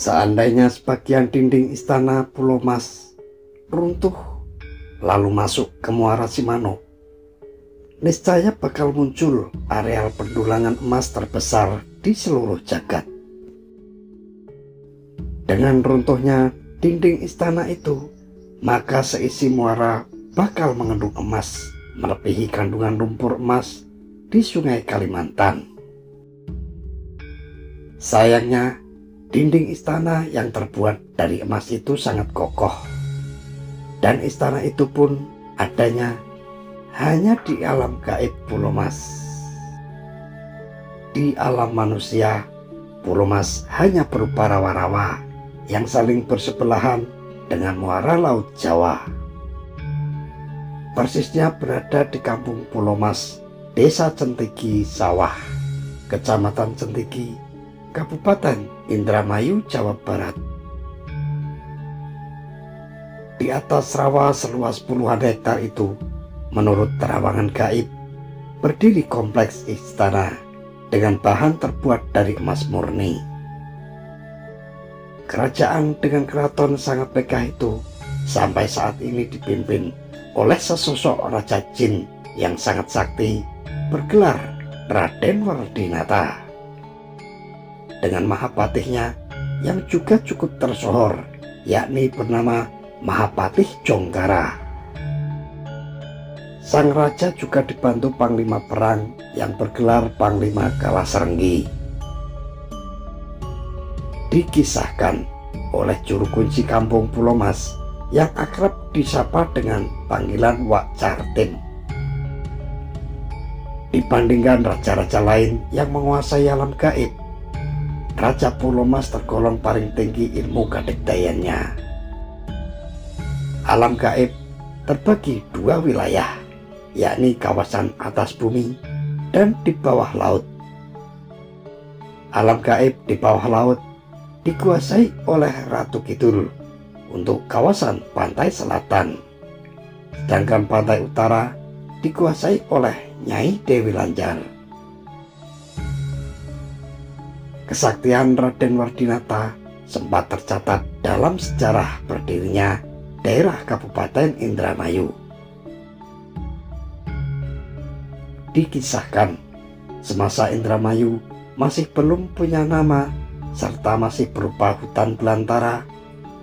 Seandainya sebagian dinding istana Pulau Mas runtuh lalu masuk ke Muara Shimano, niscaya bakal muncul areal pendulangan emas terbesar di seluruh jagat. Dengan runtuhnya dinding istana itu, maka seisi muara bakal mengandung emas melebihi kandungan lumpur emas di Sungai Kalimantan. Sayangnya, dinding istana yang terbuat dari emas itu sangat kokoh, dan istana itu pun adanya hanya di alam gaib Pulau Mas. Di alam manusia, Pulau Mas hanya berupa rawa-rawa yang saling bersebelahan dengan muara Laut Jawa. Persisnya berada di kampung Pulau Mas, Desa Centigi Sawah, Kecamatan Centigi, Kabupaten Indramayu, Jawa Barat. Di atas rawa seluas puluhan hektar itu, menurut terawangan gaib, berdiri kompleks istana dengan bahan terbuat dari emas murni. Kerajaan dengan keraton sangat megah itu sampai saat ini dipimpin oleh sesosok Raja Jin yang sangat sakti bergelar Raden Wardinata, dengan Mahapatihnya yang juga cukup tersohor, yakni bernama Mahapatih Jonggara. Sang raja juga dibantu panglima perang yang bergelar Panglima Kalasrenggi. Dikisahkan oleh juru kunci kampung Pulau Mas yang akrab disapa dengan panggilan Wak Cartim, dibandingkan raja-raja lain yang menguasai alam gaib, Raja Pulau Mas tergolong paling tinggi ilmu kadikdayannya. Alam gaib terbagi dua wilayah, yakni kawasan atas bumi dan di bawah laut. Alam gaib di bawah laut dikuasai oleh Ratu Kidul untuk kawasan pantai selatan, sedangkan pantai utara dikuasai oleh Nyai Dewi Lanjar. Kesaktian Raden Wardinata sempat tercatat dalam sejarah berdirinya daerah Kabupaten Indramayu. Dikisahkan semasa Indramayu masih belum punya nama serta masih berupa hutan belantara,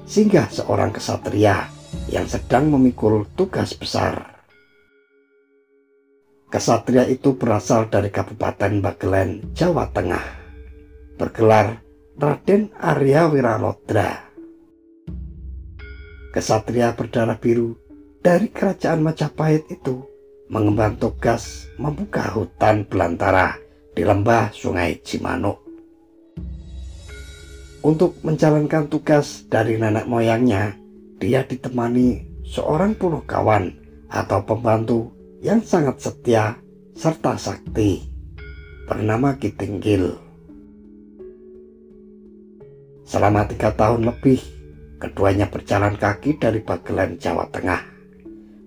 singgah seorang kesatria yang sedang memikul tugas besar. Kesatria itu berasal dari Kabupaten Bagelen, Jawa Tengah, bergelar Raden Arya Wiralodra. Kesatria berdarah biru dari kerajaan Majapahit itu mengemban tugas membuka hutan belantara di lembah Sungai Cimanuk. Untuk menjalankan tugas dari nenek moyangnya, dia ditemani seorang punokawan atau pembantu yang sangat setia serta sakti bernama Ki Tinggil. Selama 3 tahun lebih, keduanya berjalan kaki dari Bagelen, Jawa Tengah,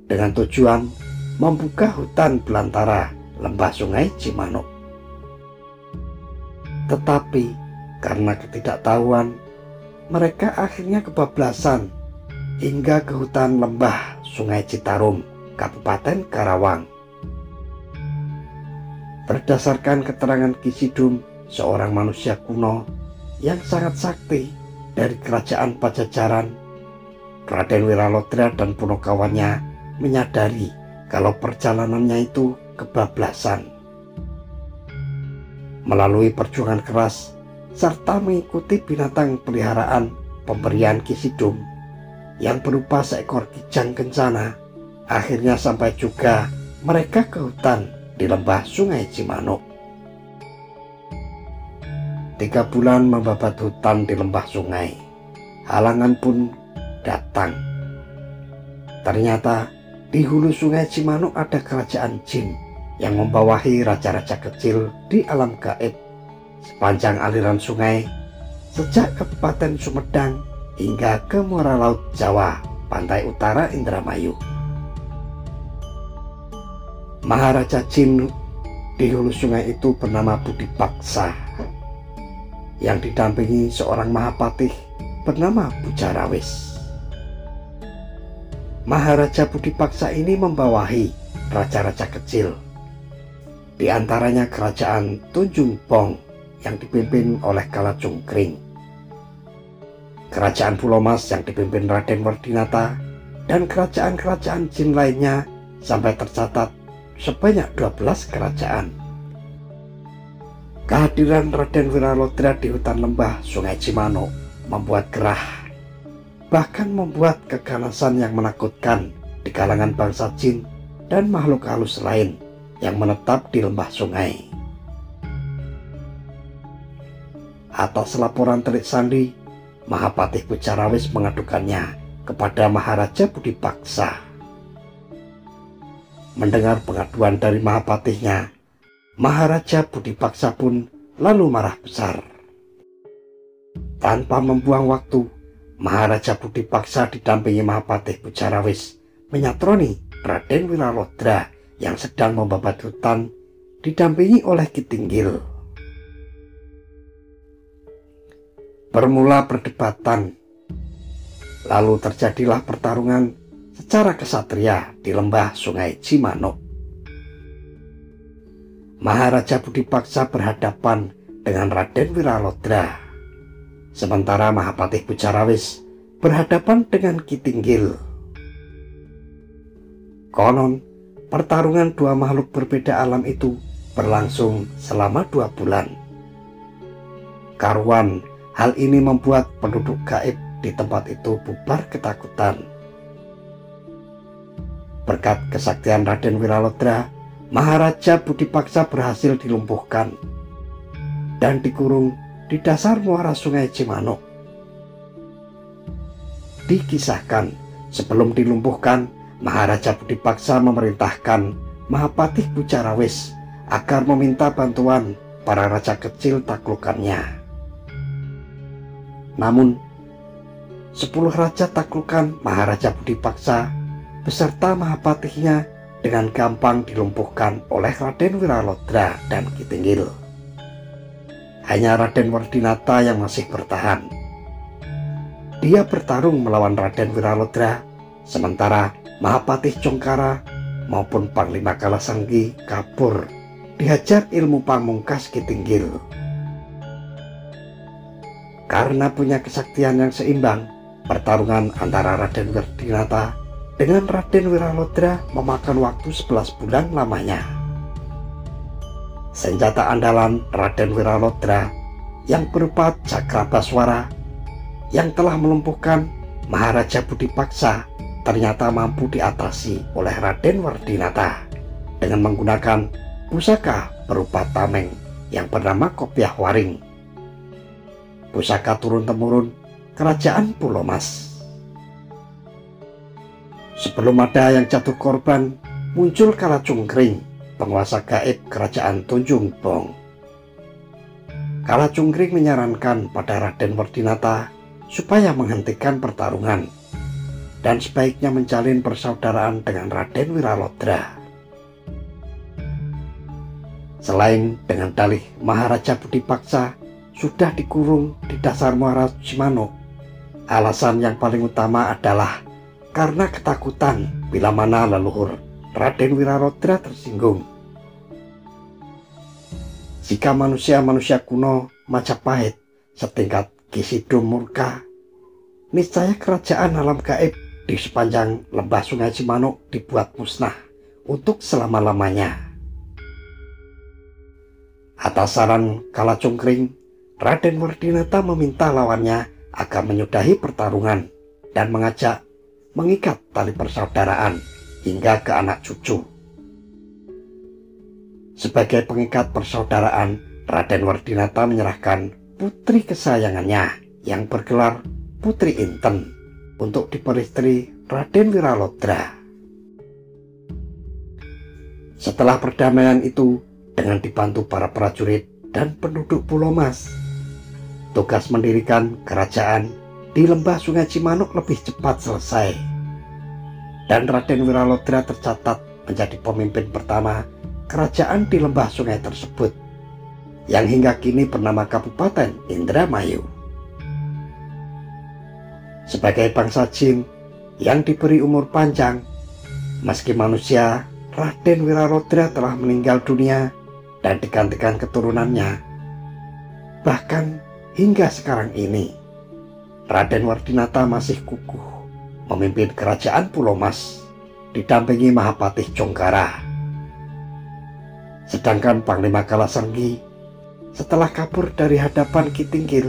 dengan tujuan membuka hutan belantara lembah Sungai Cimanuk. Tetapi karena ketidaktahuan, mereka akhirnya kebablasan hingga ke hutan lembah Sungai Citarum, Kabupaten Karawang. Berdasarkan keterangan Ki Sidum, seorang manusia kuno yang sangat sakti dari kerajaan Pajajaran, Raden Wiralodra dan punokawannya menyadari kalau perjalanannya itu kebablasan. Melalui perjuangan keras serta mengikuti binatang peliharaan pemberian Ki Sidum yang berupa seekor kijang kencana, akhirnya sampai juga mereka ke hutan di lembah Sungai Cimanuk. 3 bulan membabat hutan di lembah sungai, halangan pun datang. Ternyata di hulu Sungai Cimanuk ada kerajaan jin yang membawahi raja-raja kecil di alam gaib sepanjang aliran sungai sejak Kabupaten Sumedang hingga ke muara laut Jawa, pantai utara Indramayu. Maharaja Jin di hulu sungai itu bernama Budi Paksa, yang didampingi seorang Mahapatih bernama Bujarawis. Maharaja Budi Paksa ini membawahi raja-raja kecil, di antaranya kerajaan Tunjung Bong yang dipimpin oleh Kalacungkring, kerajaan Pulau Mas yang dipimpin Raden Wardinata, dan kerajaan-kerajaan Jin lainnya sampai tercatat sebanyak 12 kerajaan. Kehadiran Raden Wiralodra di hutan lembah Sungai Cimanuk membuat gerah, bahkan membuat keganasan yang menakutkan di kalangan bangsa Jin dan makhluk halus lain yang menetap di lembah sungai. Atas laporan Telik Sandi, Mahapatih Bujarawis mengadukannya kepada Maharaja Budi Paksa. Mendengar pengaduan dari Mahapatihnya, Maharaja Budi Paksa pun lalu marah besar. Tanpa membuang waktu, Maharaja Budi Paksa didampingi Mahapatih Bujarawis menyatroni Raden Wiralodra yang sedang membabat hutan, didampingi oleh Ki Tinggil. Bermula perdebatan, lalu terjadilah pertarungan secara kesatria di lembah Sungai Cimanuk. Maharaja Budi Paksa berhadapan dengan Raden Wiralodra, sementara Mahapatih Bujarawis berhadapan dengan Ki Tinggil. Konon, pertarungan dua makhluk berbeda alam itu berlangsung selama 2 bulan. Karuan, hal ini membuat penduduk gaib di tempat itu bubar ketakutan. Berkat kesaktian Raden Wiralodra, Maharaja Budi Paksa berhasil dilumpuhkan dan dikurung di dasar muara Sungai Cimanuk. Dikisahkan, sebelum dilumpuhkan, Maharaja Budi Paksa memerintahkan Mahapatih Bujarawis agar meminta bantuan para raja kecil taklukannya. Namun, 10 raja taklukan Maharaja Budi Paksa beserta Mahapatihnya dengan gampang dilumpuhkan oleh Raden Wiralodra dan Ki Tinggil. Hanya Raden Wardinata yang masih bertahan. Dia bertarung melawan Raden Wiralodra, sementara Mahapatih Congkara maupun Panglima Kalasanggi kabur dihajar ilmu pamungkas Ki Tinggil. Karena punya kesaktian yang seimbang, pertarungan antara Raden Wardinata dengan Raden Wiralodra memakan waktu 11 bulan lamanya. Senjata andalan Raden Wiralodra yang berupa Cakrabaswara yang telah melumpuhkan Maharaja Budi Paksa ternyata mampu diatasi oleh Raden Wardinata dengan menggunakan pusaka berupa tameng yang bernama Kopiah Waring, pusaka turun-temurun kerajaan Pulau Mas. Sebelum ada yang jatuh korban, muncul Kalacungkring, penguasa gaib kerajaan Tunjung Bong. Kalacungkring menyarankan pada Raden Wardinata supaya menghentikan pertarungan dan sebaiknya menjalin persaudaraan dengan Raden Wiralodra. Selain dengan dalih Maharaja Budi Paksa sudah dikurung di dasar muara Cimanuk, alasan yang paling utama adalah karena ketakutan bila mana leluhur Raden Wiralodra tersinggung. Jika manusia-manusia kuno Majapahit setingkat Ki Sidom murka, niscaya kerajaan alam gaib di sepanjang lembah Sungai Cimanuk dibuat musnah untuk selama-lamanya. Atas saran Kalacungkring, Raden Wardinata meminta lawannya agar menyudahi pertarungan dan mengajak mengikat tali persaudaraan hingga ke anak cucu. Sebagai pengikat persaudaraan, Raden Wardinata menyerahkan putri kesayangannya yang bergelar Putri Inten untuk diperistri Raden Wiralodra. Setelah perdamaian itu, dengan dibantu para prajurit dan penduduk Pulau Mas, tugas mendirikan kerajaan di lembah Sungai Cimanuk lebih cepat selesai. Dan Raden Wiralodra tercatat menjadi pemimpin pertama kerajaan di lembah sungai tersebut, yang hingga kini bernama Kabupaten Indramayu. Sebagai bangsa jin yang diberi umur panjang, meski manusia, Raden Wiralodra telah meninggal dunia dan digantikan keturunannya. Bahkan hingga sekarang ini, Raden Wardinata masih kukuh memimpin kerajaan Pulau Mas didampingi Mahapatih Jonggara. Sedangkan Panglima Kalasenggi setelah kabur dari hadapan Ki Tinggil,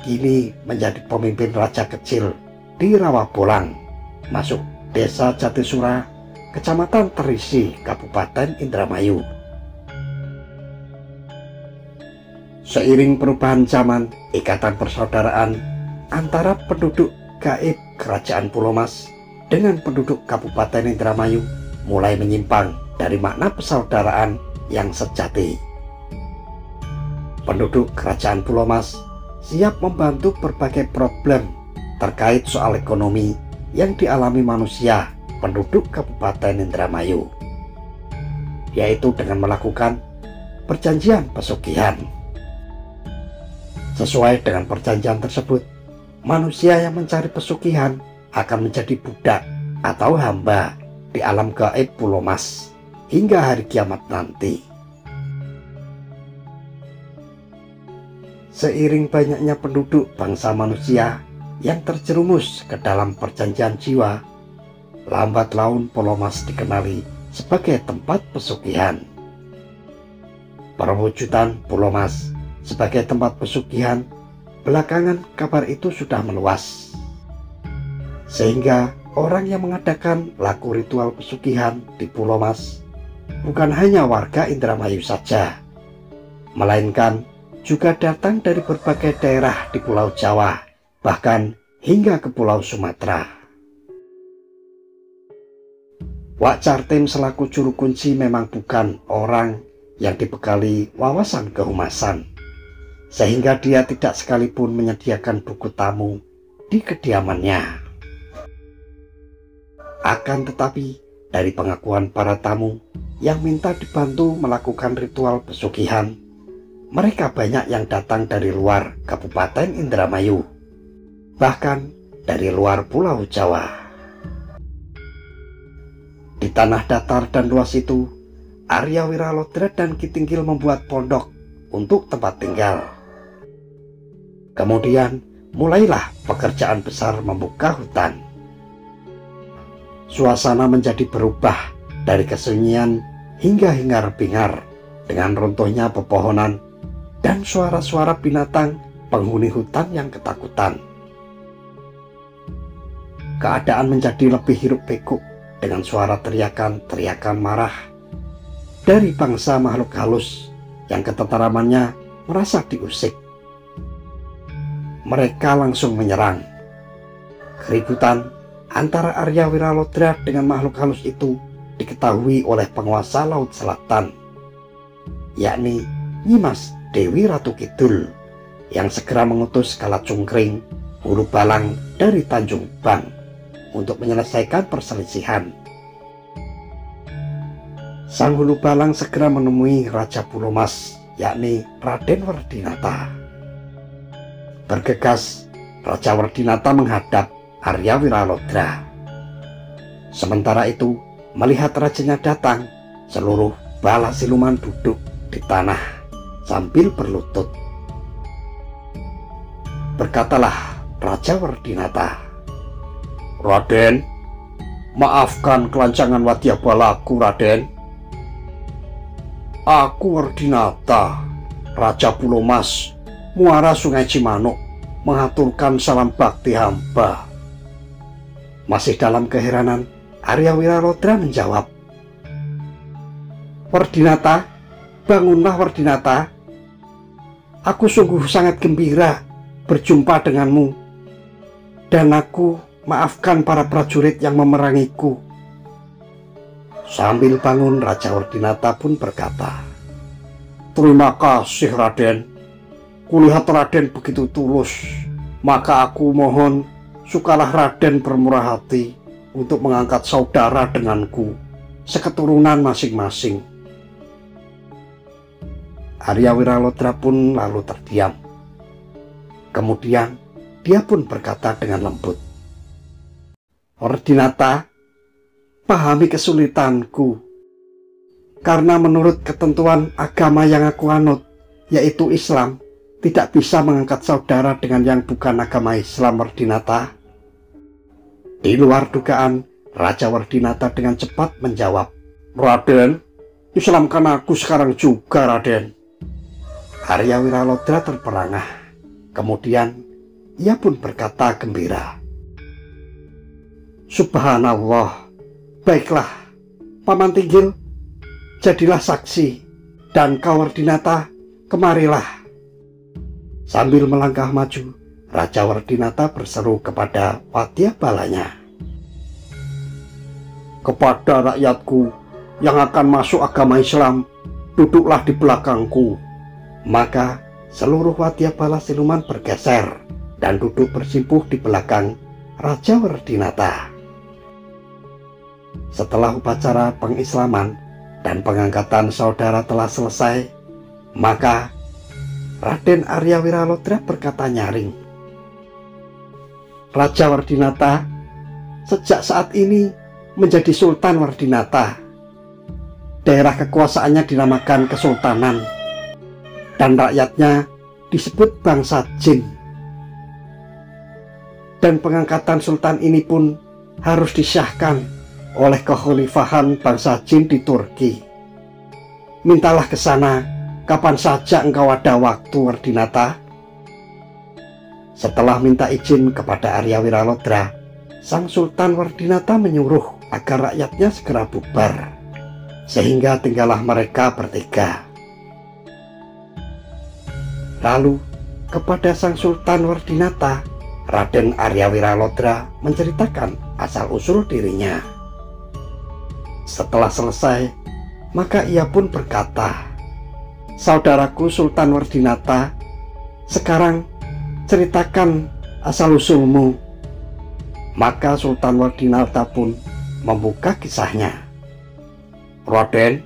kini menjadi pemimpin raja kecil di Rawabolang, masuk Desa Jatisura, Kecamatan Terisi, Kabupaten Indramayu. Seiring perubahan zaman, ikatan persaudaraan antara penduduk gaib Kerajaan Pulau Mas dengan penduduk Kabupaten Indramayu mulai menyimpang dari makna persaudaraan yang sejati. Penduduk Kerajaan Pulau Mas siap membantu berbagai problem terkait soal ekonomi yang dialami manusia penduduk Kabupaten Indramayu, yaitu dengan melakukan perjanjian pesugihan. Sesuai dengan perjanjian tersebut, manusia yang mencari pesugihan akan menjadi budak atau hamba di alam gaib Pulau Mas hingga hari kiamat nanti. Seiring banyaknya penduduk bangsa manusia yang terjerumus ke dalam perjanjian jiwa, lambat laun Pulau Mas dikenali sebagai tempat pesugihan. Perwujudan Pulau Mas sebagai tempat pesugihan, belakangan kabar itu sudah meluas, sehingga orang yang mengadakan laku ritual pesugihan di Pulau Mas bukan hanya warga Indramayu saja, melainkan juga datang dari berbagai daerah di Pulau Jawa, bahkan hingga ke Pulau Sumatera. Wak Cartim selaku juru kunci memang bukan orang yang dibekali wawasan kehumasan, sehingga dia tidak sekalipun menyediakan buku tamu di kediamannya. Akan tetapi, dari pengakuan para tamu yang minta dibantu melakukan ritual pesugihan, mereka banyak yang datang dari luar Kabupaten Indramayu, bahkan dari luar Pulau Jawa. Di tanah datar dan luas itu, Arya Wiralodra dan Ki Tinggil membuat pondok untuk tempat tinggal. Kemudian mulailah pekerjaan besar membuka hutan. Suasana menjadi berubah dari kesunyian hingga hingar-bingar dengan runtuhnya pepohonan dan suara-suara binatang penghuni hutan yang ketakutan. Keadaan menjadi lebih hiruk-pikuk dengan suara teriakan-teriakan marah dari bangsa makhluk halus yang ketenteramannya merasa diusik. Mereka langsung menyerang. Keributan antara Arya Wiralodra dengan makhluk halus itu diketahui oleh penguasa Laut Selatan, yakni Nyimas Dewi Ratu Kidul, yang segera mengutus Kalacungkring, Hulu Balang dari Tanjung Bang untuk menyelesaikan perselisihan. Sang Hulu Balang segera menemui Raja Pulau Mas, yakni Raden Wardinata. Bergegas, Raja Wardinata menghadap Arya Wiralodra. Sementara itu, melihat rajanya datang, seluruh bala siluman duduk di tanah sambil berlutut. Berkatalah Raja Wardinata, "Raden, maafkan kelancangan wadyabalaku, Raden. Aku Wardinata, Raja Pulau Mas, muara Sungai Cimanuk, mengaturkan salam bakti hamba." Masih dalam keheranan, Arya Wiralodra menjawab, "Wardinata, bangunlah Wardinata. Aku sungguh sangat gembira berjumpa denganmu, dan aku maafkan para prajurit yang memerangiku. Sambil bangun, Raja Wardinata pun berkata, "Terima kasih Raden. Kulihat Raden begitu tulus, maka aku mohon sukalah Raden bermurah hati untuk mengangkat saudara denganku, seketurunan masing-masing." Arya Wiralodra pun lalu terdiam. Kemudian dia pun berkata dengan lembut, "Wardinata, pahami kesulitanku. Karena menurut ketentuan agama yang aku anut, yaitu Islam, tidak bisa mengangkat saudara dengan yang bukan agama Islam, Wardinata." Di luar dugaan, Raja Wardinata dengan cepat menjawab, "Raden, Islamkan aku sekarang juga, Raden." Arya Wiralodra terperangah. Kemudian ia pun berkata gembira, "Subhanallah, baiklah, Paman Tinggil, jadilah saksi, dan kau Wardinata, kemarilah." Sambil melangkah maju, Raja Wardinata berseru kepada Wadyabalanya, "Kepada rakyatku yang akan masuk agama Islam, duduklah di belakangku." Maka seluruh Wadyabala siluman bergeser dan duduk bersimpuh di belakang Raja Wardinata. Setelah upacara pengislaman dan pengangkatan saudara telah selesai, maka Raden Arya Wiralodra berkata nyaring, "Raja Wardinata sejak saat ini menjadi Sultan Wardinata. Daerah kekuasaannya dinamakan Kesultanan, dan rakyatnya disebut bangsa jin. Dan pengangkatan sultan ini pun harus disahkan oleh kekhalifahan bangsa jin di Turki. Mintalah ke sana kapan saja engkau ada waktu, Wardinata." Setelah minta izin kepada Arya Wiralodra, sang Sultan Wardinata menyuruh agar rakyatnya segera bubar, sehingga tinggallah mereka bertiga. Lalu kepada sang Sultan Wardinata, Raden Arya Wiralodra menceritakan asal-usul dirinya. Setelah selesai, maka ia pun berkata, "Saudaraku Sultan Wardinata, sekarang ceritakan asal-usulmu." Maka Sultan Wardinata pun membuka kisahnya. "Raden,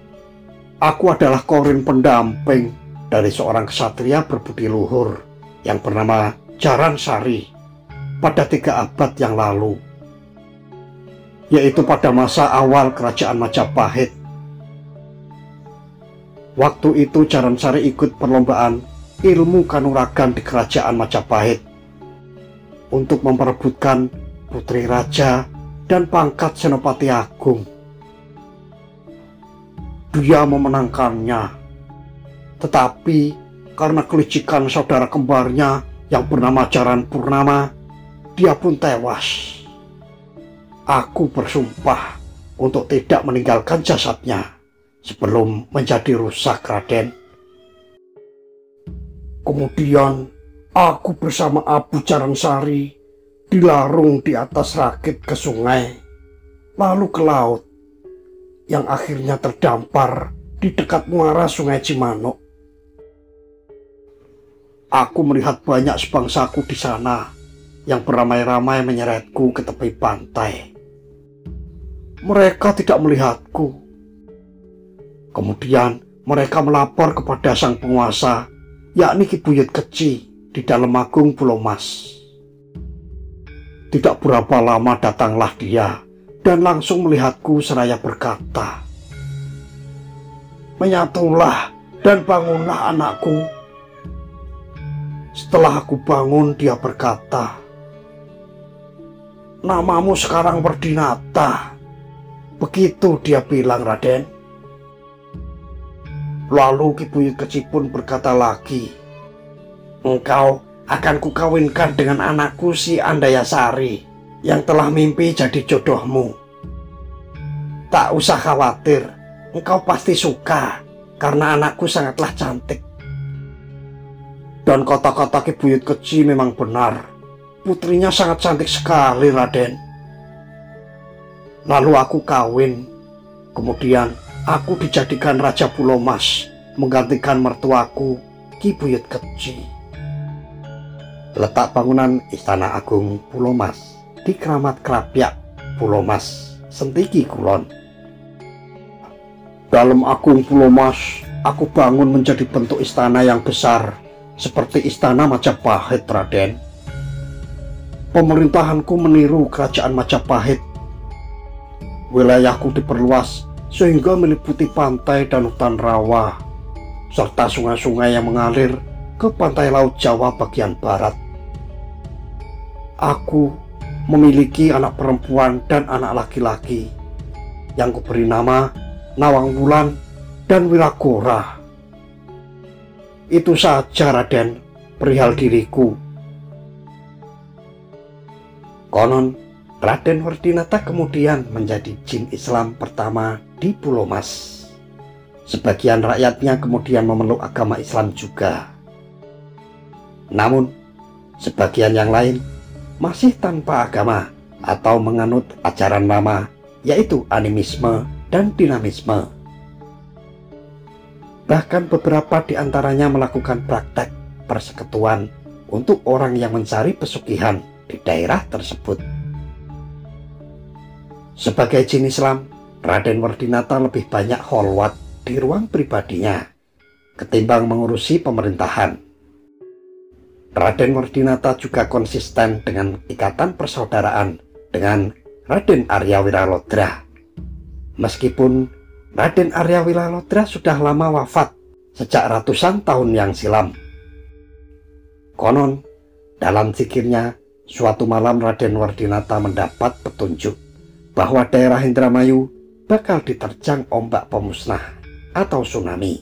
aku adalah korin pendamping dari seorang ksatria berbudi luhur yang bernama Jaransari pada 3 abad yang lalu, yaitu pada masa awal kerajaan Majapahit. Waktu itu Jaransari ikut perlombaan ilmu kanuragan di kerajaan Majapahit untuk memperebutkan putri raja dan pangkat Senopati Agung. Dia memenangkannya, tetapi karena kelicikan saudara kembarnya yang bernama Jaran Purnama, dia pun tewas. Aku bersumpah untuk tidak meninggalkan jasadnya sebelum menjadi rusak, Raden. Kemudian aku bersama Abu Jaransari dilarung di atas rakit ke sungai, lalu ke laut, yang akhirnya terdampar di dekat muara Sungai Cimanuk. Aku melihat banyak sebangsaku di sana yang beramai-ramai menyeretku ke tepi pantai. Mereka tidak melihatku. Kemudian mereka melapor kepada sang penguasa, yakni Ki Buyut Keci di Dalem Agung Pulau Mas. Tidak berapa lama datanglah dia dan langsung melihatku seraya berkata, "Menyatulah dan bangunlah anakku." Setelah aku bangun, dia berkata, "Namamu sekarang Wardinata." Begitu dia bilang, Raden. Lalu Ki Buyut Keci pun berkata lagi, "Engkau akan kukawinkan dengan anakku si Andayasari yang telah mimpi jadi jodohmu. Tak usah khawatir, engkau pasti suka karena anakku sangatlah cantik." Dan kata-kata Ki Buyut Keci memang benar. Putrinya sangat cantik sekali, Raden. Lalu aku kawin, Kemudian aku dijadikan Raja Pulau Mas, menggantikan mertuaku Ki Buyut Keci. Letak bangunan Istana Agung Pulau Mas di Keramat Krapyak Pulau Mas, Sentigi Kulon. Dalam Agung Pulau Mas, aku bangun menjadi bentuk istana yang besar, seperti Istana Majapahit, Raden. Pemerintahanku meniru Kerajaan Majapahit. Wilayahku diperluas sehingga meliputi pantai dan hutan rawa, serta sungai-sungai yang mengalir ke pantai Laut Jawa bagian barat. Aku memiliki anak perempuan dan anak laki-laki yang kuberi nama Nawang Wulan dan Wiragora. Itu saja, Raden, perihal diriku. Konon Raden Wardinata kemudian menjadi jin Islam pertama di Pulau Mas. Sebagian rakyatnya kemudian memeluk agama Islam juga. Namun sebagian yang lain masih tanpa agama atau menganut ajaran lama, yaitu animisme dan dinamisme. Bahkan beberapa di antaranya melakukan praktek persekutuan untuk orang yang mencari pesugihan di daerah tersebut. Sebagai jin Islam, Raden Wardinata lebih banyak kholwat di ruang pribadinya ketimbang mengurusi pemerintahan. Raden Wardinata juga konsisten dengan ikatan persaudaraan dengan Raden Arya Wiralodra. Meskipun Raden Arya Wiralodra sudah lama wafat sejak ratusan tahun yang silam. Konon, dalam zikirnya, suatu malam Raden Wardinata mendapat petunjuk bahwa daerah Indramayu bakal diterjang ombak pemusnah atau tsunami.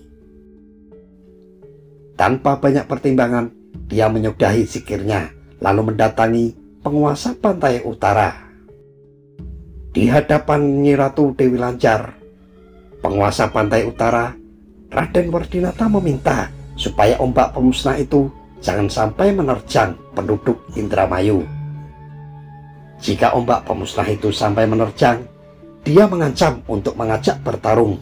Tanpa banyak pertimbangan, dia menyudahi zikirnya lalu mendatangi penguasa pantai utara. Di hadapan Nyi Ratu Dewi Lancar, penguasa pantai utara, Raden Wardinata meminta supaya ombak pemusnah itu jangan sampai menerjang penduduk Indramayu. Jika ombak pemusnah itu sampai menerjang, dia mengancam untuk mengajak bertarung.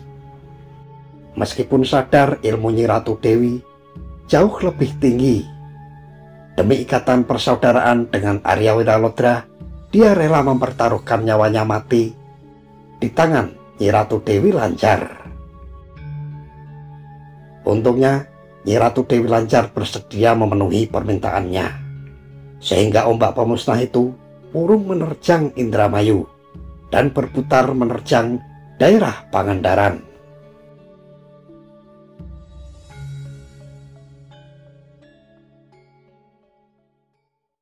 Meskipun sadar ilmu Nyi Ratu Dewi jauh lebih tinggi, demi ikatan persaudaraan dengan Arya Wiralodra, dia rela mempertaruhkan nyawanya mati di tangan Nyi Ratu Dewi Lancar. Untungnya Nyi Ratu Dewi Lancar bersedia memenuhi permintaannya, sehingga ombak pemusnah itu urung menerjang Indramayu dan berputar menerjang daerah Pangandaran.